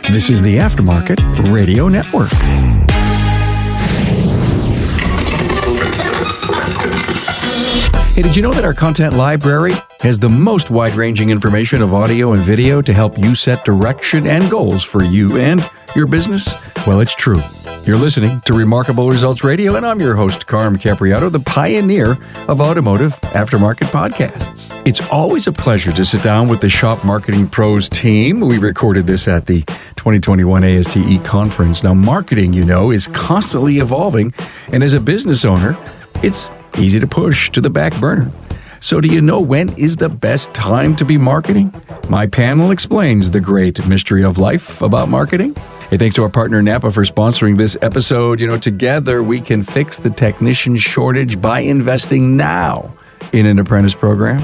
This is the Aftermarket Radio Network. Hey, did you know that our content library has the most wide-ranging information of audio and video to help you set direction and goals for you and your business? Well, it's true. You're listening to Remarkable Results Radio, and I'm your host, Carm Capriotto, the pioneer of automotive aftermarket podcasts. It's always a pleasure to sit down with the Shop Marketing Pros team. We recorded this at the 2021 ASTE conference. Now, marketing, you know, is constantly evolving, and as a business owner, it's easy to push to the back burner. So do you know when is the best time to be marketing? My panel explains the great mystery of life about marketing. Hey, thanks to our partner Napa for sponsoring this episode. You know, together we can fix the technician shortage by investing now in an apprentice program.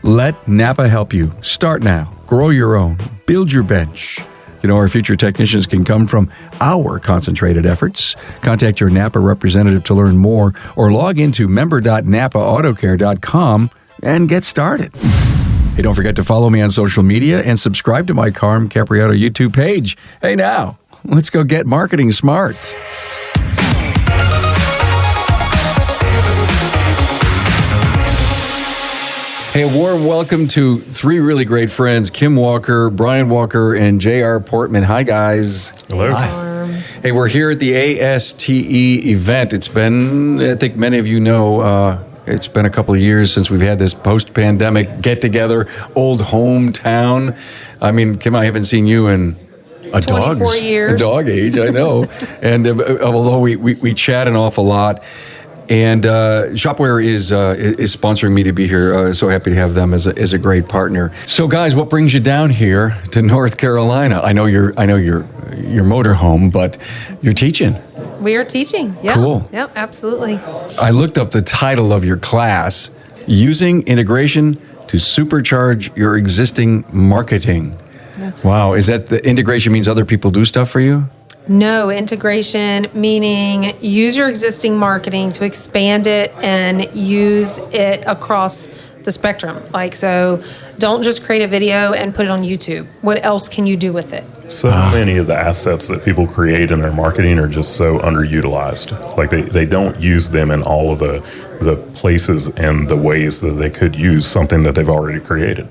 Let Napa help you. Start now. Grow your own. Build your bench. You know, our future technicians can come from our concentrated efforts. Contact your Napa representative to learn more or log into member.napaautocare.com and get started. Hey, don't forget to follow me on social media and subscribe to my Carm Capriotto YouTube page. Hey, now, let's go get marketing smart. Hey, a warm welcome to three really great friends, Kim Walker, Brian Walker, and J.R. Portman. Hi, guys. Hello. Hi. Hey, we're here at the ASTE event. It's been, I think many of you know, it's been a couple of years since we've had this post-pandemic get-together, old hometown. I mean, Kim, I haven't seen you in a 24 years. A dog age, I know. And although we chat an awful lot, and Shopware is sponsoring me to be here. So happy to have them as a great partner. So, guys, what brings you down here to North Carolina? I know you're motorhome, but you're teaching. We are teaching. Yeah. Cool. Yep, absolutely. I looked up the title of your class, Using Integration to Supercharge Your Existing Marketing. Wow. Is that the integration means other people do stuff for you? No, integration meaning use your existing marketing to expand it and use it across the spectrum. Like, so don't just create a video and put it on YouTube. What else can you do with it? So many of the assets that people create in their marketing are just so underutilized. Like they don't use them in all of the places and the ways that they could use something that they've already created.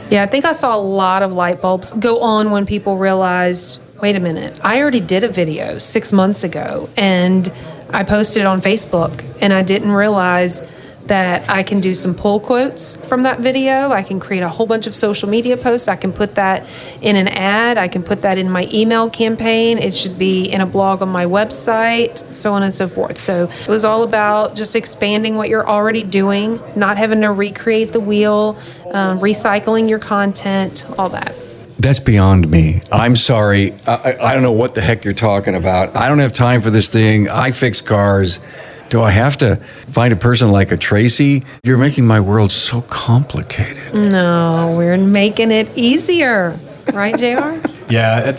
Yeah, I think I saw a lot of light bulbs go on when people realized, wait a minute, I already did a video 6 months ago and I posted it on Facebook, and I didn't realize that I can do some pull quotes from that video. I can create a whole bunch of social media posts. I can put that in an ad. I can put that in my email campaign. It should be in a blog on my website, so on and so forth. So it was all about just expanding what you're already doing, not having to recreate the wheel, recycling your content, all that. That's beyond me. I'm sorry. I don't know what the heck you're talking about. I don't have time for this thing. I fix cars. Do I have to find a person like a Tracy? You're making my world so complicated. No, we're making it easier. Right, JR? Yeah,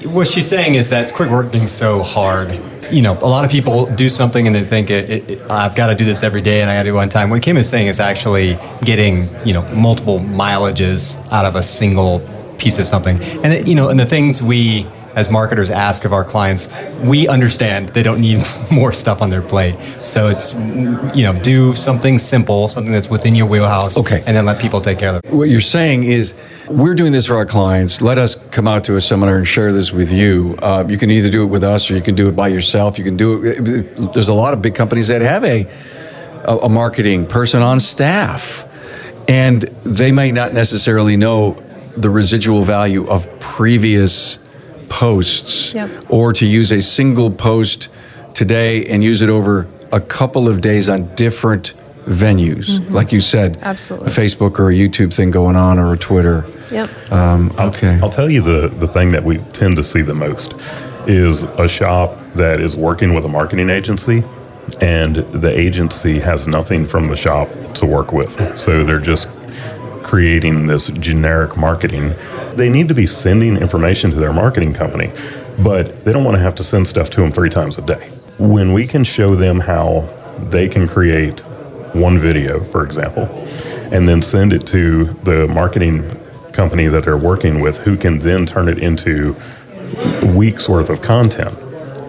what she's saying is that quick work being so hard. You know, a lot of people do something and they think I've got to do this every day and I got to do it one time. What Kim is saying is actually getting, multiple mileages out of a single piece of something. And and the things we as marketers ask of our clients, we understand they don't need more stuff on their plate. So it's, do something simple, something that's within your wheelhouse, okay, and then let people take care of it. What you're saying is, we're doing this for our clients. Let us come out to a seminar and share this with you. You can either do it with us or you can do it by yourself. You can do it. There's a lot of big companies that have a marketing person on staff, and they might not necessarily know the residual value of previous posts, yep, or to use a single post today and use it over a couple of days on different venues. Mm-hmm. Like you said, absolutely, a Facebook or a YouTube thing going on, or a Twitter. Yep. Okay. I'll tell you the thing that we tend to see the most is a shop that is working with a marketing agency, and the agency has nothing from the shop to work with. So they're just creating this generic marketing. They need to be sending information to their marketing company, but they don't want to have to send stuff to them 3 times a day. When we can show them how they can create one video, for example, and then send it to the marketing company that they're working with, who can then turn it into weeks worth of content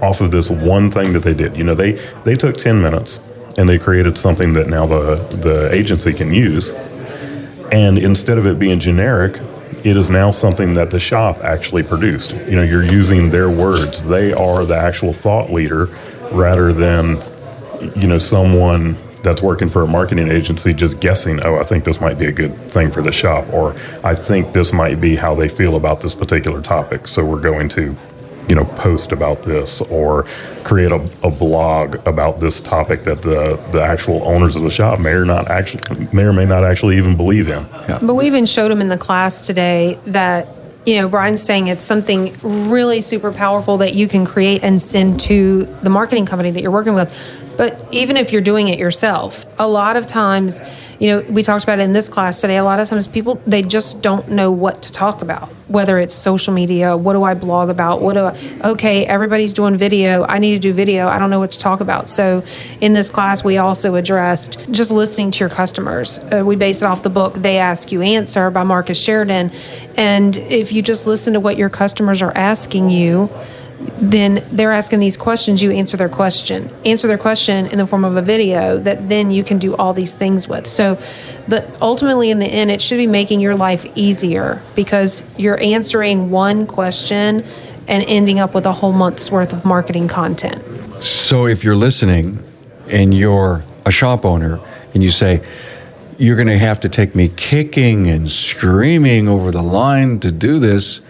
off of this one thing that they did. They took 10 minutes and they created something that now the agency can use. And instead of it being generic, it is now something that the shop actually produced. You're using their words. They are the actual thought leader rather than, someone that's working for a marketing agency just guessing, I think this might be a good thing for the shop, or I think this might be how they feel about this particular topic. So we're going to, post about this or create a blog about this topic that the actual owners of the shop may or may not actually even believe in. Yeah. But we even showed them in the class today that, Brian's saying it's something really super powerful that you can create and send to the marketing company that you're working with. But even if you're doing it yourself, a lot of times, we talked about it in this class today, a lot of times people, they just don't know what to talk about, whether it's social media, what do I blog about, okay, everybody's doing video, I need to do video, I don't know what to talk about. So in this class, we also addressed just listening to your customers. We based it off the book, They Ask You Answer by Marcus Sheridan. And if you just listen to what your customers are asking you, then they're asking these questions, you answer their question in the form of a video that then you can do all these things with. So ultimately in the end, it should be making your life easier because you're answering one question and ending up with a whole month's worth of marketing content. So if you're listening and you're a shop owner and you say, you're going to have to take me kicking and screaming over the line to do this,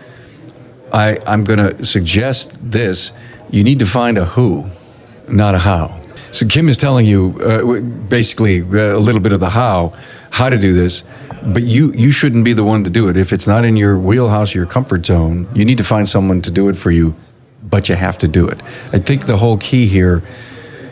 I'm going to suggest this. You need to find a who, not a how. So Kim is telling you basically a little bit of the how to do this, but you shouldn't be the one to do it. If it's not in your wheelhouse, your comfort zone, you need to find someone to do it for you, but you have to do it. I think the whole key here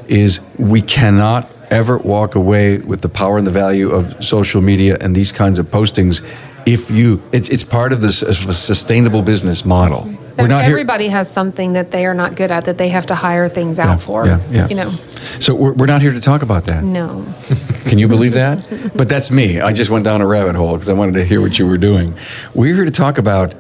is we cannot ever walk away with the power and the value of social media and these kinds of postings. It's part of this sustainable business model. Everybody has something that they are not good at that they have to hire things out for. Yeah. So we're not here to talk about that. No. Can you believe that? But that's me. I just went down a rabbit hole because I wanted to hear what you were doing. We're here to talk about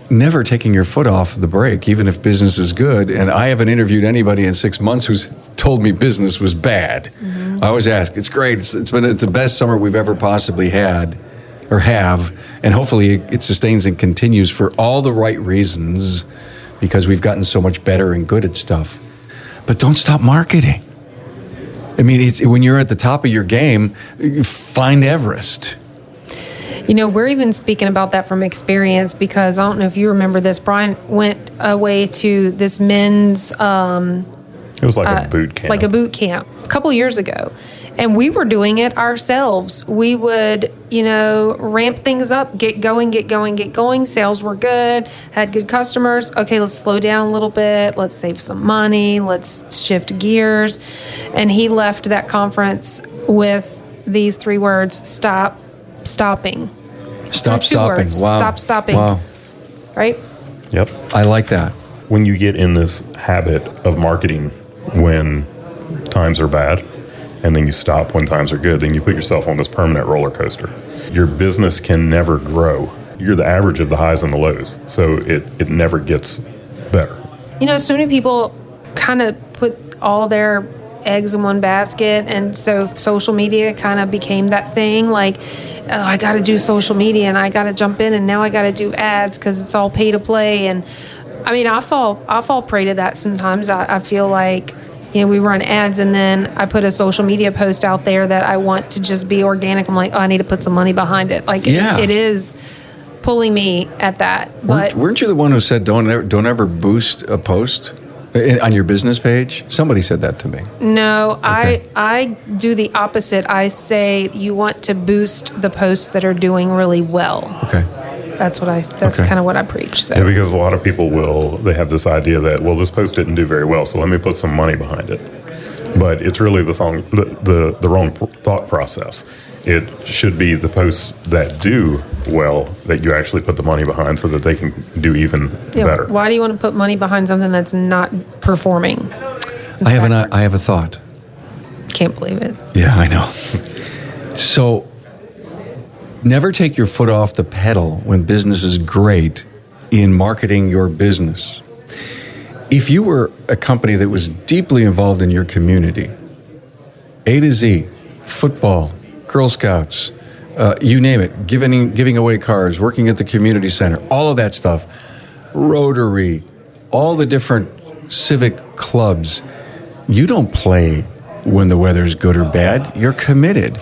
never taking your foot off the brake, even if business is good. And I haven't interviewed anybody in 6 months who's told me business was bad. Mm-hmm. I always ask, it's great. It's the best summer we've ever possibly had. Or have, and hopefully it sustains and continues for all the right reasons because we've gotten so much better and good at stuff. But don't stop marketing. I mean, when you're at the top of your game, find Everest. We're even speaking about that from experience because I don't know if you remember this. Brian went away to this men's... it was like a boot camp. Like a boot camp a couple years ago. And we were doing it ourselves. We would, ramp things up, get going. Sales were good, had good customers. Okay, let's slow down a little bit. Let's save some money. Let's shift gears. And he left that conference with these 3 words, stopping. Stop stopping. Words. Wow. Stop stopping. Wow. Right? Yep. I like that. When you get in this habit of marketing when times are bad, and then you stop when times are good, then you put yourself on this permanent roller coaster. Your business can never grow. You're the average of the highs and the lows, so it never gets better. So many people kind of put all their eggs in one basket, and so social media kind of became that thing, like, oh, I got to do social media, and I got to jump in, and now I got to do ads because it's all pay to play. And I mean, I fall prey to that sometimes. I feel like, we run ads and then I put a social media post out there that I want to just be organic. I'm like, oh, I need to put some money behind it. Like, it is pulling me at that. But weren't you the one who said don't ever boost a post on your business page? Somebody said that to me. No, okay. I do the opposite. I say you want to boost the posts that are doing really well. Okay. That's kind of what I preach. So. Yeah, because a lot of people they have this idea that, well, this post didn't do very well, so let me put some money behind it. But it's really the wrong thought process. It should be the posts that do well that you actually put the money behind so that they can do even better. Why do you want to put money behind something that's not performing? I have a thought. Can't believe it. Yeah, I know. So, never take your foot off the pedal when business is great in marketing your business. If you were a company that was deeply involved in your community, A to Z, football, Girl Scouts, you name it, giving away cars, working at the community center, all of that stuff, Rotary, all the different civic clubs, you don't play when the weather's good or bad. You're committed.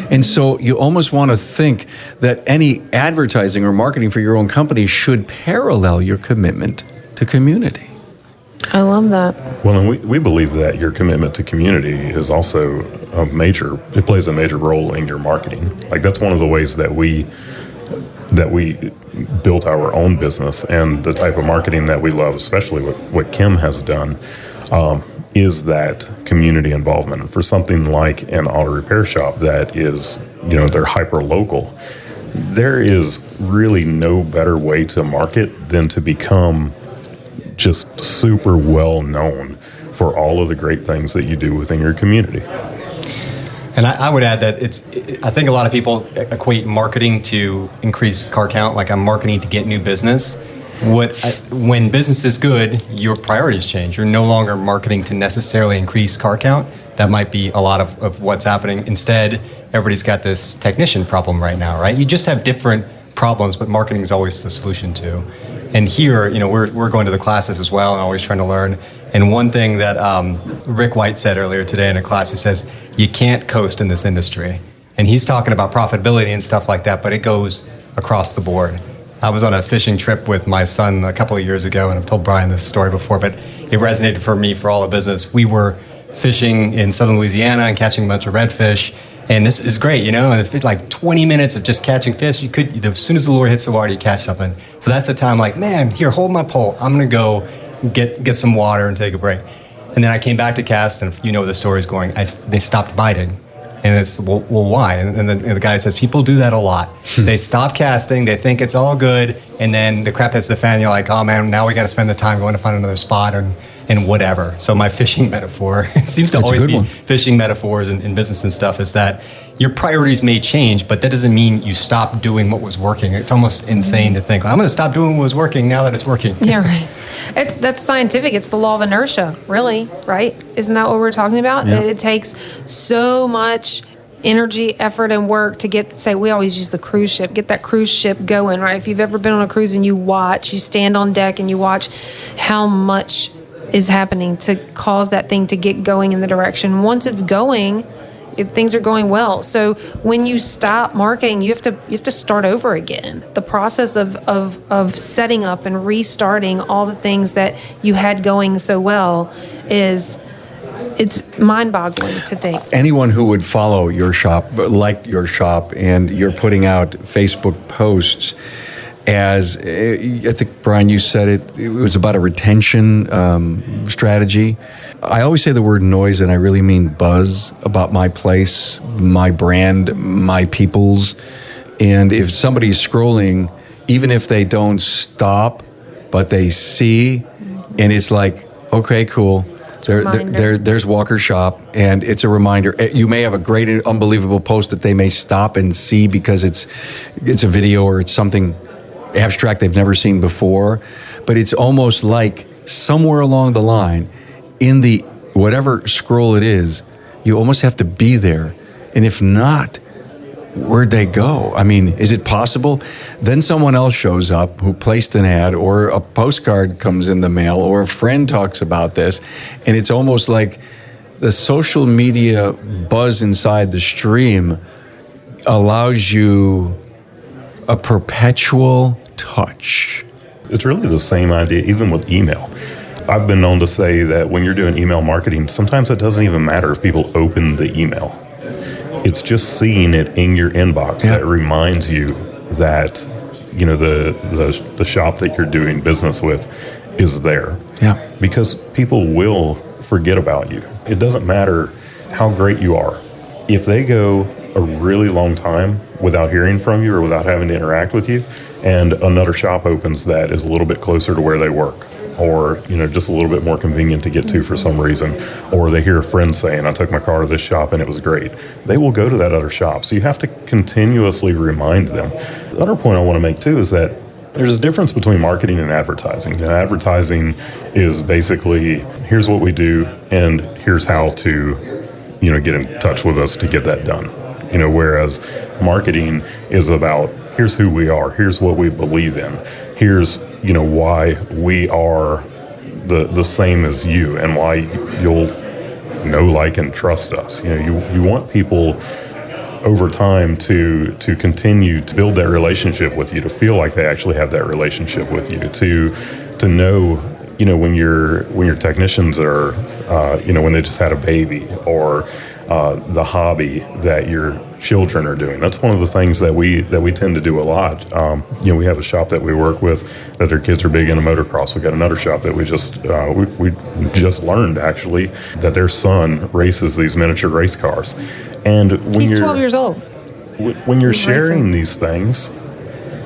And so you almost want to think that any advertising or marketing for your own company should parallel your commitment to community. I love that. Well, and we believe that your commitment to community is also it plays a major role in your marketing. Like, that's one of the ways that we built our own business, and the type of marketing that we love, especially what Kim has done, is that community involvement. For something like an auto repair shop that is, they're hyper local, there is really no better way to market than to become just super well known for all of the great things that you do within your community. And I would add that I think a lot of people equate marketing to increase car count, like I'm marketing to get new business. When business is good, your priorities change. You're no longer marketing to necessarily increase car count. That might be a lot of what's happening. Instead, everybody's got this technician problem right now, right? You just have different problems, but marketing is always the solution too. And here, we're going to the classes as well and always trying to learn. And one thing that Rick White said earlier today in a class, he says, you can't coast in this industry. And he's talking about profitability and stuff like that, but it goes across the board. I was on a fishing trip with my son a couple of years ago, and I've told Brian this story before, but it resonated for me for all the business. We were fishing in southern Louisiana and catching a bunch of redfish, and this is great, and if it's like 20 minutes of just catching fish, you could, as soon as the lure hits the water, you catch something. So that's the time, like, man, here, hold my pole. I'm going to go get some water and take a break. And then I came back to cast, and the story's going, they stopped biting. And it's, well, why? And the guy says, people do that a lot. They stop casting, they think it's all good, and then the crap hits the fan, and you're like, oh man, now we got to spend the time going to find another spot and whatever. So my fishing metaphor, it seems to always be fishing metaphors in business and stuff, is that your priorities may change, but that doesn't mean you stop doing what was working. It's almost insane to think, I'm going to stop doing what was working now that it's working. Yeah, right. That's scientific. It's the law of inertia, really, right? Isn't that what we're talking about? Yeah. It takes so much energy, effort, and work to we always use the cruise ship, get that cruise ship going, right? If you've ever been on a cruise and you stand on deck and you watch how much is happening to cause that thing to get going in the direction. Once it's going, things are going well. So when you stop marketing, you have to start over again. The process of setting up and restarting all the things that you had going so well it's mind-boggling to think. Anyone who would follow your shop, like your shop, and you're putting out Facebook posts as, I think, Brian, you said it was about a retention strategy. I always say the word noise, and I really mean buzz about my place, my brand, my peoples. And if somebody's scrolling, even if they don't stop, but they see, and it's like, okay, cool. There's Walker's shop, and it's a reminder. You may have a great, unbelievable post that they may stop and see because it's a video or it's something abstract they've never seen before. But it's almost like somewhere along the line, in the whatever scroll it is, you almost have to be there. And if not, where'd they go? I mean, is it possible? Then someone else shows up who placed an ad, or a postcard comes in the mail, or a friend talks about this, and it's almost like the social media buzz inside the stream allows you a perpetual touch. It's really the same idea, even with email. I've been known to say that when you're doing email marketing, sometimes it doesn't even matter if people open the email. It's just seeing it in your inbox that reminds you that, the shop that you're doing business with is there. Yeah. Because people will forget about you. It doesn't matter how great you are. If they go a really long time without hearing from you or without having to interact with you, and another shop opens that is a little bit closer to where they work, or just a little bit more convenient to get to for some reason, or they hear a friend saying, I took my car to this shop and it was great, they will go to that other shop. So you have to continuously remind them. The other point I want to make too is that There's a difference between marketing and advertising. And advertising is basically, here's what we do, and here's how to, get in touch with us to get that done. Whereas marketing is about, here's who we are, here's what we believe in, here's, why we are the same as you, and why you'll know, like, and trust us. You want people over time to continue to build that relationship with you, to feel like they actually have that relationship with you, to know, when your technicians are, when they just had a baby, or the hobby that your children are doing. That's one of the things that we tend to do a lot. We have a shop that we work with that their kids are big into motocross. We got another shop that we just learned, actually, that their son races these miniature race cars. And when he's 12 years old. When you're sharing these things,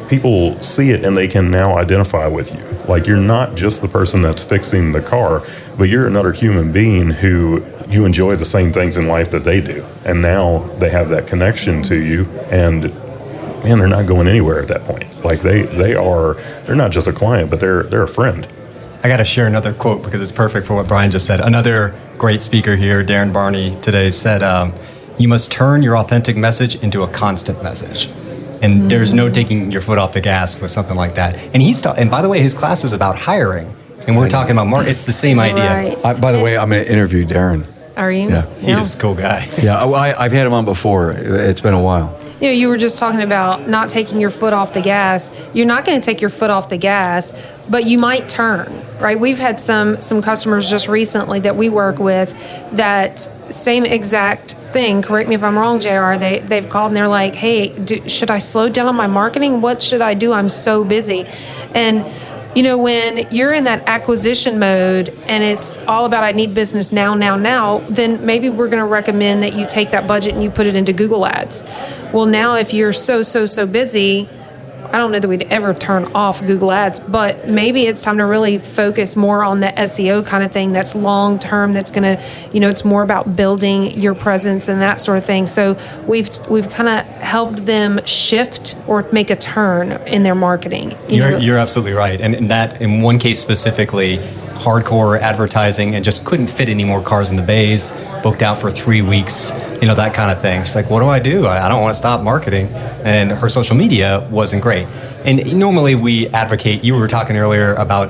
people see it and they can now identify with you. Like, you're not just the person that's fixing the car, but you're another human being who you enjoy the same things in life that they do. And now they have that connection to you, and man, they're not going anywhere at that point. Like, they're not just a client, but they're a friend. I got to share another quote because it's perfect for what Brian just said. Another great speaker here, Darren Barney, today said, you must turn your authentic message into a constant message. And there's no taking your foot off the gas with something like that. And by the way, his class is about hiring. And we're talking about marketing. It's the same idea. Right. By the way, I'm going to interview Darren. Are you? Yeah. He's a cool guy. Yeah, I've had him on before. It's been a while. You were just talking about not taking your foot off the gas. You're not going to take your foot off the gas, but you might turn, right? We've had some customers just recently that we work with that same exact thing. Correct me if I'm wrong, JR. They've called and they're like, hey, should I slow down on my marketing? What should I do? I'm so busy. And when you're in that acquisition mode and it's all about I need business now, then maybe we're going to recommend that you take that budget and you put it into Google Ads. Well, now if you're so busy, I don't know that we'd ever turn off Google Ads, but maybe it's time to really focus more on the SEO kind of thing that's long term, that's going to, it's more about building your presence and that sort of thing. So we've kind of helped them shift or make a turn in their marketing. You're absolutely right. And that, in one case specifically, hardcore advertising and just couldn't fit any more cars in the bays, booked out for 3 weeks, that kind of thing. She's like, what do? I don't want to stop marketing. And her social media wasn't great. And normally we advocate, you were talking earlier about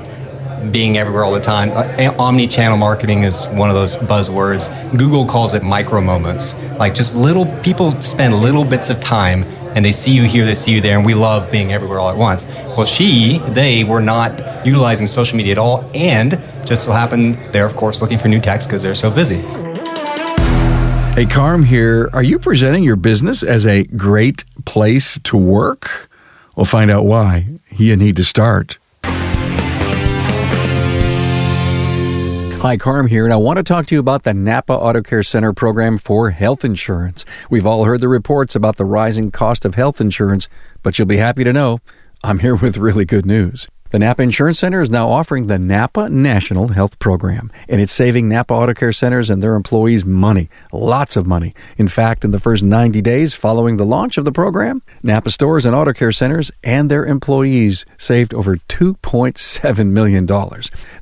being everywhere all the time. Omni-channel marketing is one of those buzzwords. Google calls it micro moments. Like, just people spend little bits of time and they see you here, they see you there, and we love being everywhere all at once. Well, they were not utilizing social media at all, and just so happened they're, of course, looking for new techs because they're so busy. Hey, Carm here. Are you presenting your business as a great place to work? We'll find out why you need to start. Hi, Carm here, and I want to talk to you about the Napa Auto Care Center program for health insurance. We've all heard the reports about the rising cost of health insurance, but you'll be happy to know I'm here with really good news. The Napa Insurance Center is now offering the Napa National Health Program, and it's saving Napa Auto Care Centers and their employees money, lots of money. In fact, in the first 90 days following the launch of the program, Napa stores and auto care centers and their employees saved over $2.7 million.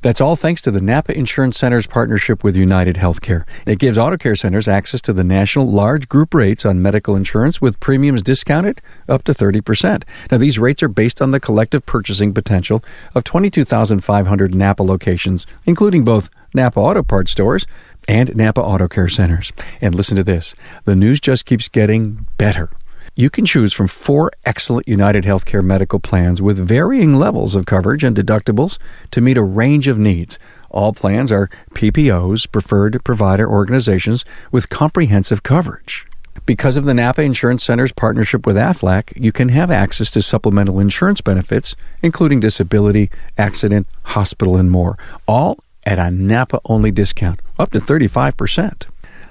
That's all thanks to the Napa Insurance Center's partnership with United Healthcare. It gives auto care centers access to the national large group rates on medical insurance with premiums discounted up to 30%. Now, these rates are based on the collective purchasing potential of 22,500 Napa locations, including both Napa Auto Parts stores and Napa Auto Care Centers. And listen to this. The news just keeps getting better. You can choose from 4 excellent United Healthcare medical plans with varying levels of coverage and deductibles to meet a range of needs. All plans are PPOs, preferred provider organizations, with comprehensive coverage. Because of the Napa Insurance Center's partnership with Aflac, you can have access to supplemental insurance benefits, including disability, accident, hospital, and more, all at a Napa-only discount, up to 35%.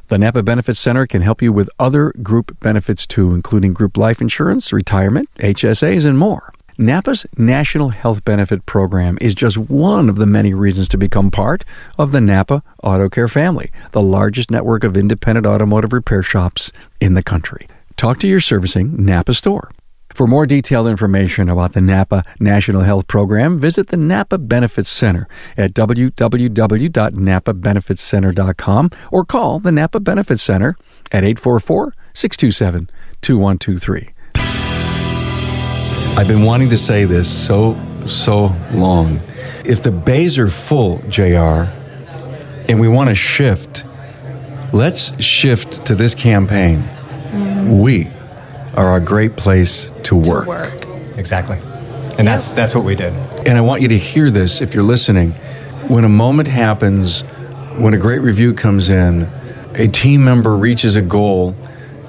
The Napa Benefits Center can help you with other group benefits too, including group life insurance, retirement, HSAs, and more. Napa's National Health Benefit Program is just one of the many reasons to become part of the Napa Auto Care family, the largest network of independent automotive repair shops in the country. Talk to your servicing Napa store. For more detailed information about the Napa National Health Program, visit the Napa Benefits Center at www.napabenefitscenter.com or call the Napa Benefits Center at 844-627-2123. I've been wanting to say this so long. If the bays are full, JR, and we want to shift, let's shift to this campaign. Mm-hmm. We are a great place to work. Exactly. And that's what we did. And I want you to hear this if you're listening. When a moment happens, when a great review comes in, a team member reaches a goal,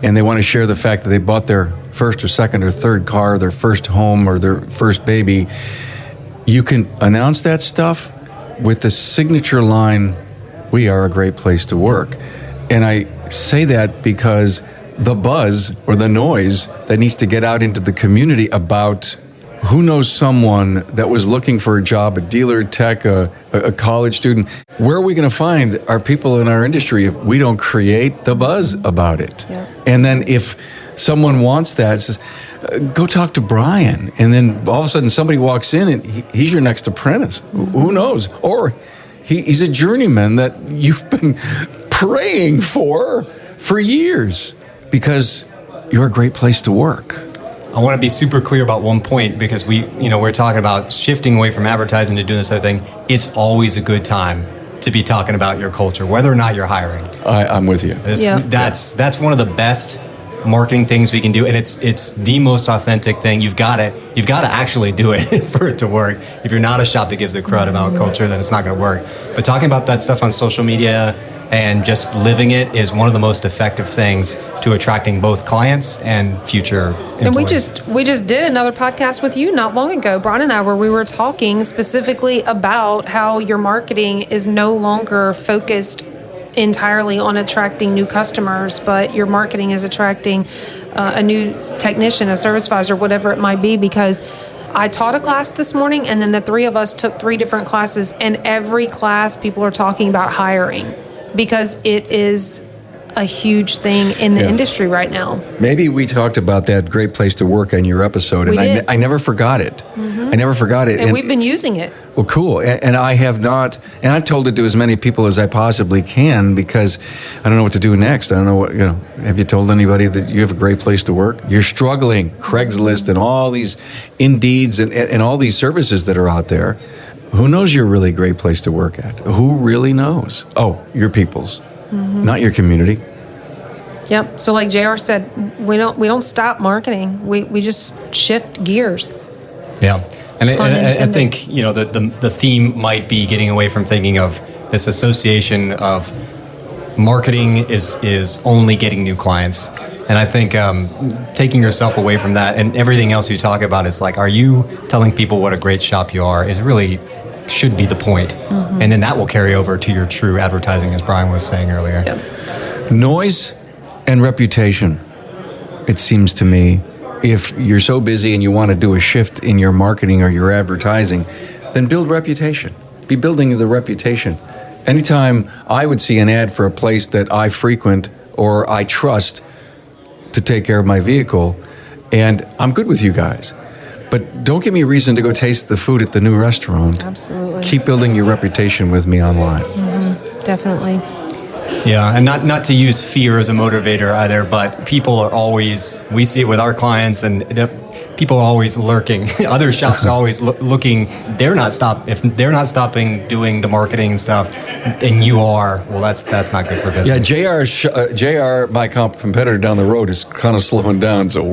and they want to share the fact that they bought their first or second or third car, their first home, or their first baby, you can announce that stuff with the signature line, "We are a great place to work." And I say that because the buzz or the noise that needs to get out into the community about who knows someone that was looking for a job, a dealer, tech, a college student. Where are we going to find our people in our industry if we don't create the buzz about it? Yeah. And then if someone wants that, says, go talk to Brian. And then all of a sudden somebody walks in and he's your next apprentice. Mm-hmm. Who knows? Or he's a journeyman that you've been praying for years because you're a great place to work. I want to be super clear about one point because we're talking about shifting away from advertising to doing this other thing. It's always a good time to be talking about your culture, whether or not you're hiring. I'm with you. That's one of the best marketing things we can do, and it's the most authentic thing. You've got to actually do it for it to work. If you're not a shop that gives a crud about culture, then it's not going to work. But talking about that stuff on social media and just living it is one of the most effective things to attracting both clients and future employees. And we just did another podcast with you not long ago, Brian and I, where we were talking specifically about how your marketing is no longer focused entirely on attracting new customers, but your marketing is attracting a new technician, a service advisor, whatever it might be, because I taught a class this morning, and then the three of us took 3 different classes, and every class people are talking about hiring because it is a huge thing in the industry right now. Maybe we talked about that great place to work on your episode, and I never forgot it. Mm-hmm. I never forgot it. And we've been using it. Well, cool. And I have not, and I've told it to as many people as I possibly can because I don't know what to do next. I don't know what, have you told anybody that you have a great place to work? You're struggling. Craigslist and all these Indeeds and all these services that are out there. Who knows you're a really great place to work at? Who really knows? Oh, your people's. Mm-hmm. Not your community. Yep. So like JR said, we don't stop marketing. We just shift gears. Yeah. And I think, the theme might be getting away from thinking of this association of marketing is only getting new clients. And I think taking yourself away from that and everything else you talk about is like, are you telling people what a great shop you are is really should be the point. Mm-hmm. And then that will carry over to your true advertising, as Brian was saying earlier. Yep. Noise and reputation, it seems to me. If you're so busy and you want to do a shift in your marketing or your advertising, then build reputation. Be building the reputation. Anytime I would see an ad for a place that I frequent or I trust to take care of my vehicle, and I'm good with you guys, but don't give me a reason to go taste the food at the new restaurant. Absolutely. Keep building your reputation with me online. Mm-hmm. Definitely. Yeah, and not to use fear as a motivator either, but people are always, we see it with our clients, and people are always lurking. Other shops are always looking. If they're not stopping doing the marketing stuff, and you are, well, that's not good for business. Yeah, JR, my competitor down the road, is kind of slowing down. So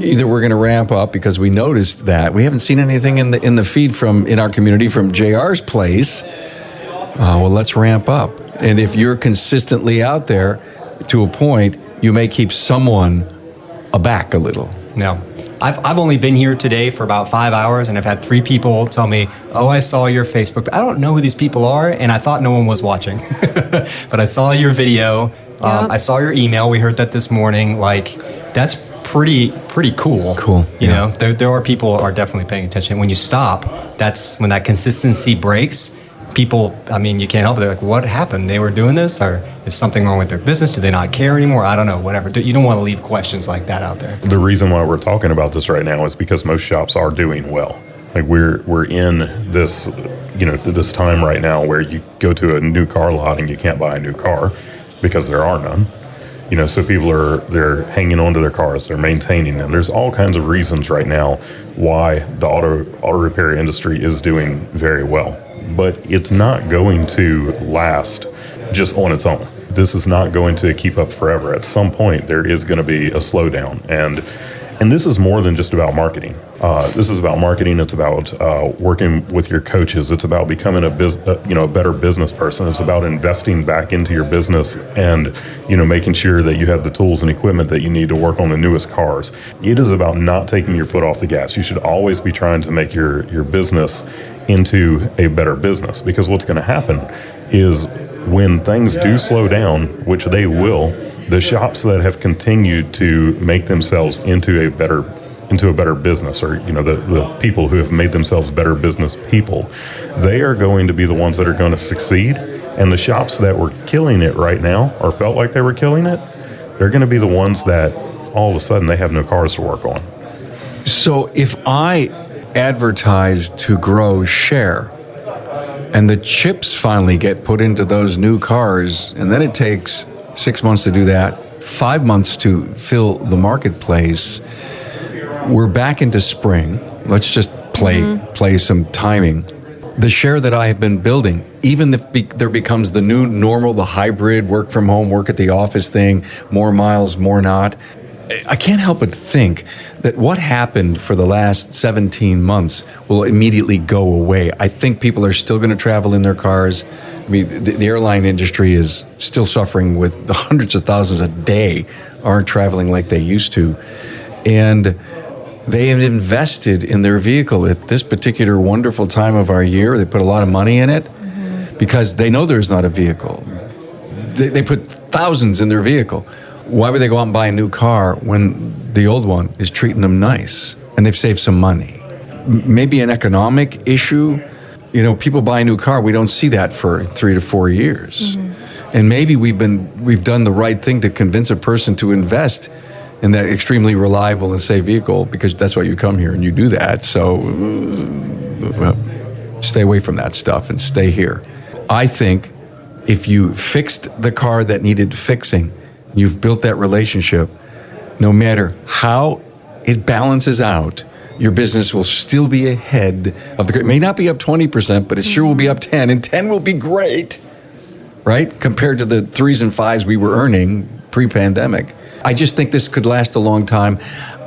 either we're going to ramp up because we noticed that we haven't seen anything in the feed in our community from JR's place. Well, let's ramp up. And if you're consistently out there to a point, you may keep someone aback a little. No. I've only been here today for about 5 hours, and I've had 3 people tell me, "Oh, I saw your Facebook." But I don't know who these people are, and I thought no one was watching. But I saw your video. Yep. I saw your email. We heard that this morning. Like, that's pretty cool. Cool. You know, there are people who are definitely paying attention. When you stop, that's when that consistency breaks. people, I mean, you can't help it. They're like, what happened? They were doing this, or is something wrong with their business? Do they not care anymore? I don't know, whatever. You don't want to leave questions like that out there. The reason why we're talking about this right now is because most shops are doing well. Like we're in this, this time right now where you go to a new car lot and you can't buy a new car because there are none. So people they're hanging on to their cars, they're maintaining them. There's all kinds of reasons right now why the auto repair industry is doing very well. But it's not going to last just on its own. This is not going to keep up forever. At some point, there is going to be a slowdown. And this is more than just about marketing. This is about marketing. It's about working with your coaches. It's about becoming a better business person. It's about investing back into your business and, making sure that you have the tools and equipment that you need to work on the newest cars. It is about not taking your foot off the gas. You should always be trying to make your business into a better business, because what's going to happen is when things do slow down, which they will, the shops that have continued to make themselves into a better business, or the people who have made themselves better business people, they are going to be the ones that are going to succeed. And the shops that were killing it right now, or felt like they were killing it, they're going to be the ones that all of a sudden they have no cars to work on. So if I advertise to grow share, and the chips finally get put into those new cars, and then it takes 6 months to do that, 5 months to fill the marketplace, we're back into spring. Let's just play some timing. The share that I have been building, even if there becomes the new normal, the hybrid work from home, work at the office thing, more miles, more not, I can't help but think that what happened for the last 17 months will immediately go away. I think people are still going to travel in their cars. I mean, the airline industry is still suffering with the hundreds of thousands a day aren't traveling like they used to. And they have invested in their vehicle at this particular wonderful time of our year. They put a lot of money in it because they know there's not a vehicle. They put thousands in their vehicle. Why would they go out and buy a new car when the old one is treating them nice and they've saved some money? Maybe an economic issue. People buy a new car. We don't see that for 3 to 4 years. And maybe we've done the right thing to convince a person to invest in that extremely reliable and safe vehicle, because that's why you come here and you do that. So stay away from that stuff and stay here. I think if you fixed the car that needed fixing, you've built that relationship, no matter how it balances out, your business will still be ahead of it may not be up 20%, but it sure will be up 10, and 10 will be great, right? Compared to the 3s and 5s we were earning pre-pandemic. I just think this could last a long time.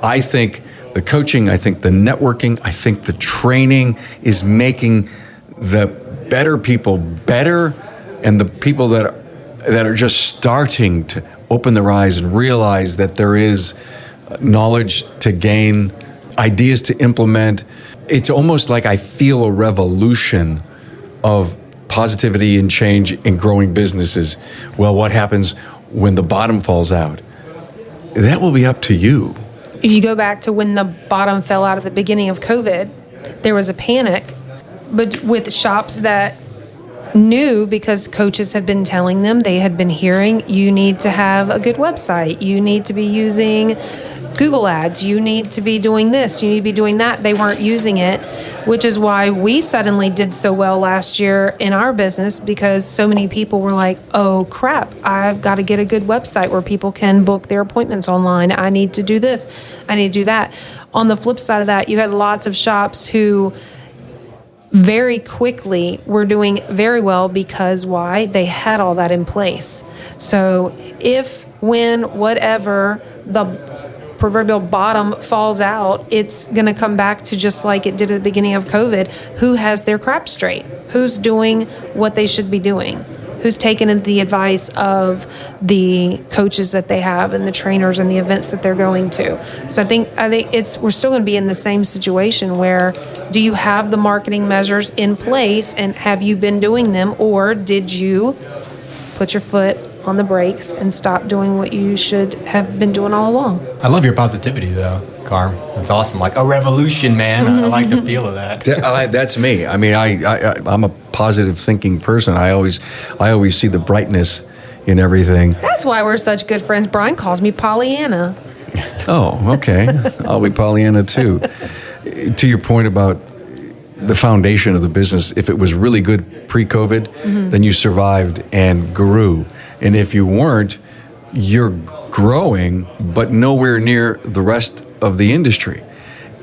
I think the coaching, I think the networking, I think the training is making the better people better, and the people that are just starting to open their eyes and realize that there is knowledge to gain, ideas to implement. It's almost like I feel a revolution of positivity and change in growing businesses. Well, what happens when the bottom falls out? That will be up to you. If you go back to when the bottom fell out at the beginning of COVID, there was a panic, but with shops that knew, because coaches had been telling them, they had been hearing, you need to have a good website, you need to be using Google ads, you need to be doing this, you need to be doing that. They weren't using it, which is why we suddenly did so well last year in our business, because so many people were like, oh crap, I've got to get a good website where people can book their appointments online. I need to do this, I need to do that. On the flip side of that, you had lots of shops who very quickly were doing very well, because why? They had all that in place. So if, when, whatever the proverbial bottom falls out, it's going to come back to just like it did at the beginning of COVID. Who has their crap straight? Who's doing what they should be doing? Who's taken the advice of the coaches that they have and the trainers and the events that they're going to? So I think we're still going to be in the same situation where, do you have the marketing measures in place, and have you been doing them, or did you put your foot on the brakes and stop doing what you should have been doing all along. I love your positivity, though, Carm. That's awesome. Like a revolution, man. I like the feel of that. That's me. I mean, I'm a positive thinking person. I always see the brightness in everything. That's why we're such good friends. Brian calls me Pollyanna. Oh, okay. I'll be Pollyanna too. To your point about the foundation of the business, if it was really good pre-COVID, then you survived and grew. And if you weren't, you're growing, but nowhere near the rest of the industry.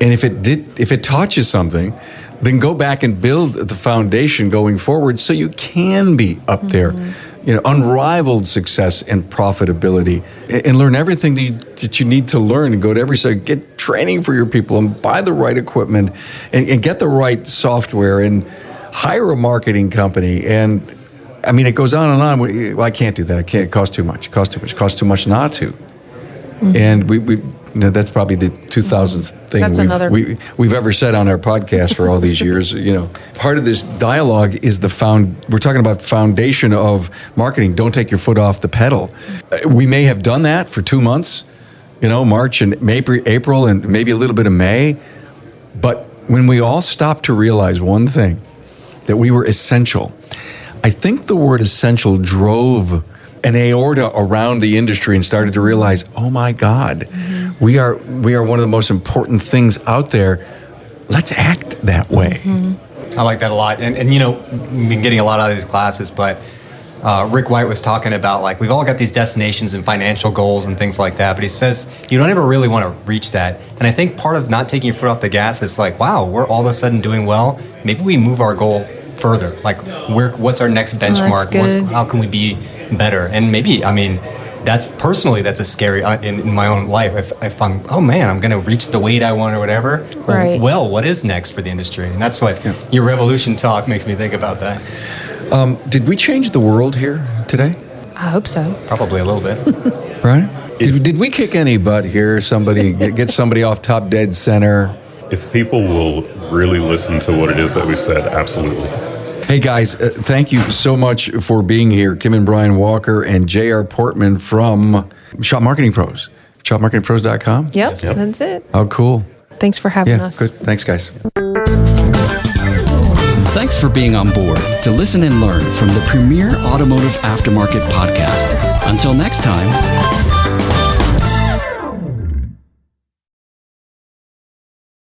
And if it taught you something, then go back and build the foundation going forward so you can be up there. Unrivaled success and profitability, and learn everything that you need to learn, and go to every site, get training for your people, and buy the right equipment, and get the right software, and hire a marketing company. And I mean, it goes on and on. Well, I can't do that. I can't. It costs too much. Costs too much not to. And we that's probably the 2000th thing we've ever said on our podcast for all these years. Part of this dialogue is we're talking about foundation of marketing. Don't take your foot off the pedal. We may have done that for 2 months, March and maybe April and maybe a little bit of May. But when we all stopped to realize one thing, that we were essential, I think the word essential drove an aorta around the industry and started to realize, oh my God, we are one of the most important things out there. Let's act that way. I like that a lot. And we've been getting a lot out of these classes, but Rick White was talking about, like, we've all got these destinations and financial goals and things like that, but he says you don't ever really want to reach that. And I think part of not taking your foot off the gas is like, wow, we're all of a sudden doing well. Maybe we move our goal further. Like, what's our next benchmark? How can we be better? And maybe, that's a scary in my own life. If I'm going to reach the weight I want or whatever. Right. Well, what is next for the industry? And that's what your revolution talk makes me think about that. Did we change the world here today? I hope so. Probably a little bit. Right? Did we kick any butt here? Somebody get somebody off top dead center? If people will really listen to what it is that we said, absolutely. Hey guys, thank you so much for being here. Kim and Brian Walker and J.R. Portman from Shop Marketing Pros. ShopMarketingPros.com? Yep, that's it. Oh, cool. Thanks for having us. Good. Thanks, guys. Thanks for being on board to listen and learn from the premier automotive aftermarket podcast. Until next time.